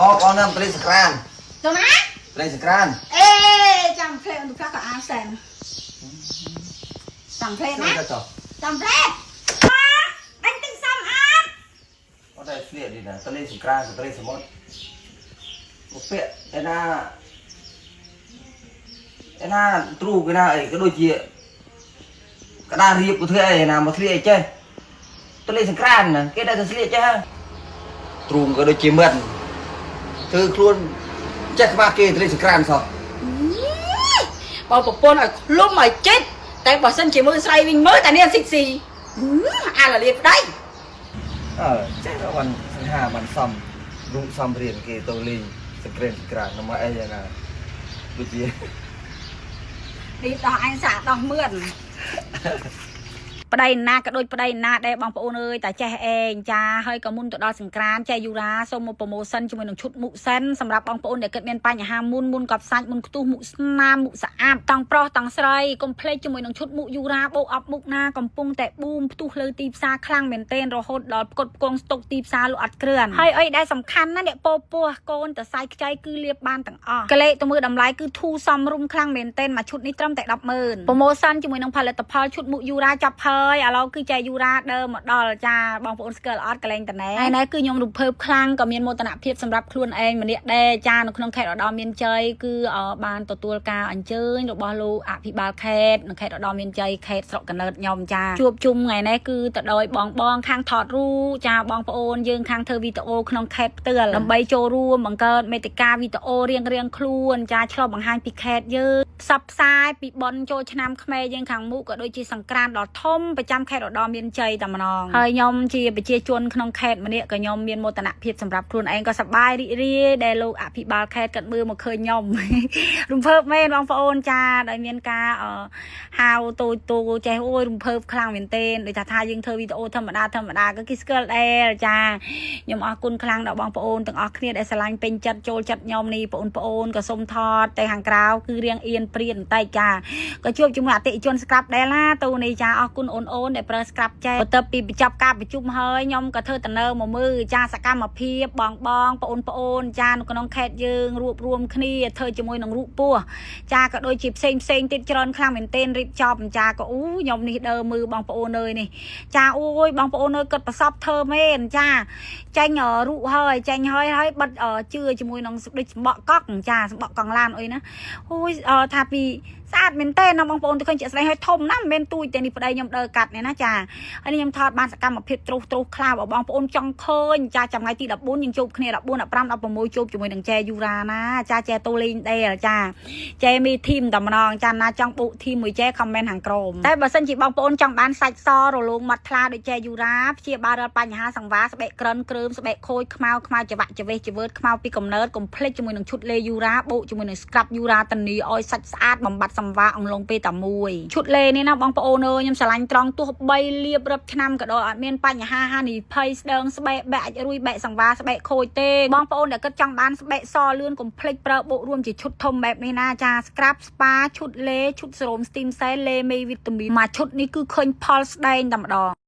Mau con năm tây sạc ran. Tụi má. Tây sạc ran. Ê, chẳng phê ông tụi phát cả áo xem. Chẳng phê má. Chẳng phê. Đánh tinh xăm áp. Có đây phê đi nè, tây sạc ran, tây sạc mốt. Một phê, cái na tru cái na ấy cái đôi chị. Cái na riêng của thuê ấy nào mà thuê ấy chơi. Tây sạc ran nè, cái đây là thuê chơi ha. Tru cái đôi chị mượn. Thư luôn chết ba kia tây sạc ran sao? Bảo bộ pôn ở lúc mà chết. Tại bảo sân chỉ mưa xoay mình mới tại nên xích xì. À là liệt đấy. Chắc là bạn hà bạn xăm. Rụng xăm riêng kia tôi lên. Sạc ran nó mà ấy là đôi chị. Đi đo anh xả đo mượn. ប្តីណាក៏ដូចប្តីណាដែរបងប្អូនអើយតាចេះអេងចាហើយក៏មុនទៅដល់សង្ក្រានចែយូរ៉ាសូមមកប្រម៉ូសិនជាមួយនឹងឈុតមុខសិនសម្រាប់បងប្អូនដែលគាត់មានបញ្ហាមុនកប់សាច់មុនខ្ទុះមុខស្នាមមុខស្អាតតង់ប្រុសតង់ស្រីកុំភ្លេចជាមួយនឹងឈុតមុខយូរ៉ាបោកអប់មុខណាកំពុងតែប៊ូមផ្ទុះលើទីផ្សារខ្លាំងមែនទែនរហូតដល់ផ្គត់ផ្គង់ស្តុកទីផ្សារលក់អត់គ្រឿនហើយអីដែលសំខាន់ណាអ្នកពោពោះកូនតសៃខ្ចីគឺលាបបានទាំងអស់កលេសទៅមើលតម្លៃគឺធូរសមរម្យខ្លាំងមែនទែនមួយឈុតនេះត្រឹមតែ 100000 ប្រម៉ូសិនជាមួយនឹងផលិតផលឈុតមុខយូរ៉ាចាប់ហើយឥឡូវគឺចែយូរ៉ាដើមមកដល់ចាបងប្អូនស្គាល់អត់កលែងតណែហើយណែគឺខ្ញុំរំភើបខ្លាំងក៏មានមោទនភាពសម្រាប់ខ្លួនឯងម្នាក់ដែរចានៅក្នុងខេត្តឧត្តរមានជ័យគឺបានទទួលការអញ្ជើញរបស់លោកអភិបាលខេត្តនៅខេត្តឧត្តរមានជ័យខេត្តស្រុកកណើតខ្ញុំចាជួបជុំថ្ងៃនេះគឺទៅដោយបងខាងថតរូបចាបងប្អូនយើងខាងធ្វើវីដេអូក្នុងខេត្តផ្ទាល់ដើម្បីចូលរួមបង្កើតមេតិកាវីដេអូរៀងខ្លួនចាឆ្លុះបង្ហាញពីខេត្តយើងផ្សព្វផ្សាយពីបុណ្យចូលឆ្នាំខ្មែរយើងខាងមុខក៏ដូចជាសង្ក្រាន្តដ៏ធំប្រចាំខេត្តឧត្តរមានជ័យតែម្ដងហើយខ្ញុំជាប្រជាជនក្នុងខេត្តម្នាក់ក៏ខ្ញុំមានមោទនភាពសម្រាប់ខ្លួនឯងក៏សប្បាយរីករាយដែលលោកអភិបាលខេត្តគាត់មើលមកឃើញខ្ញុំរំភើបមែនបងប្អូនចាដែលមានការហៅតូចចេះអូយរំភើបខ្លាំងមែនទែនដូចថាយើងធ្វើវីដេអូធម្មតាក៏គេស្គាល់ដែរចាខ្ញុំអរគុណខ្លាំងដល់បងប្អូនទាំងអស់គ្នាដែលស្រឡាញ់ពេញចិត្តចូលចិត្តខ្ញុំនេះបងប្អូនក៏សូមថតទៅខាងក្រៅគឺរៀងអៀនព្រានបន្តិចចាក៏ជួបជាមួយអតិថិជនស្ក្រាប់ដែរឡាទូនេះចាអរគុណអូនដែលប្រើស្ក្រាប់ចេះបន្ទាប់ពីបញ្ចប់ការប្រជុំហើយខ្ញុំក៏ធ្វើដំណើរមកមើលចាសកម្មភាពបងប្អូនចានៅក្នុងខេត្តយើងរួបរวมគ្នាធ្វើជាមួយនឹងរូបពស់ចាក៏ដូចជាផ្សេងទៀតច្រើនខ្លាំងមែនទែនរៀបចំចាក៏ខ្ញុំនេះដើមើលបងប្អូនអើយនេះចាអូយបងប្អូនអើយគាត់ប្រសពធ្វើមែនចាចាញ់រូបហើយចាញ់ហើយបិទជឿជាមួយនឹងដូចសម្បកកក់ចាសម្បកកង់ឡានអីណាអូយថាពីស្អាតមែនតើបងប្អូនទៅឃើញជាក់ស្ដែងឲ្យធំណាស់មិនមែនទូចតែនេះប្តីខ្ញុំដើរកាត់នេះណាចាហើយនេះខ្ញុំថតបានសកម្មភាពត្រុសខ្លះបងប្អូនចង់ឃើញចាចាំថ្ងៃទី14យើងជួបគ្នា14 15 16ជួបជាមួយនឹងចែយូរ៉ាណាចាចែតូលេងដែរចាចែមីធីមតែម្ដងចាណាចង់បុកធីមមួយចែខមមិនខាងក្រោមតែបើសិនជាបងប្អូនចង់បានសាច់សរលោងមាត់ថ្លាដូចចែយូរ៉ាព្យាបាលរាល់បញ្ហាសង្វារស្បែកក្រិនគ្រើមស្បែកខូចខ្មៅច្រវាក់ច្វេសច្វើតខ្មៅពីកំណើតកុំភ្លេចជាមួយនឹងឈុតលេយូរ៉ាបូកជាមួយនឹងស្ក្រាប់យូរ៉ាតានីឲ្យសាច់ស្អាតបំបត្តិសង្វារអង្លងពេលតែមួយឈុតលេនេះណាបងប្អូនអើយខ្ញុំស្រឡាញ់ត្រង់ទោះបីលាបរឹបឆ្នាំក៏ដោយអត់មានបញ្ហាហានិភ័យស្ដើងស្បែកបែកអាចរួយបែកសង្វារស្បែកខូចទេបងប្អូនដែលគិតចង់បានស្បែកសលឿនកុំភ្លេចប្រើបូករួមជាឈុតធំបែបនេះណាចាស្ក្រាប់ស្ប៉ាឈុតលេឈុតសេរ៉ូមស្ទីមសែលលេមេវីតាមីនមួយឈុតនេះគឺឃើញផលស្ដែងតែម្ដង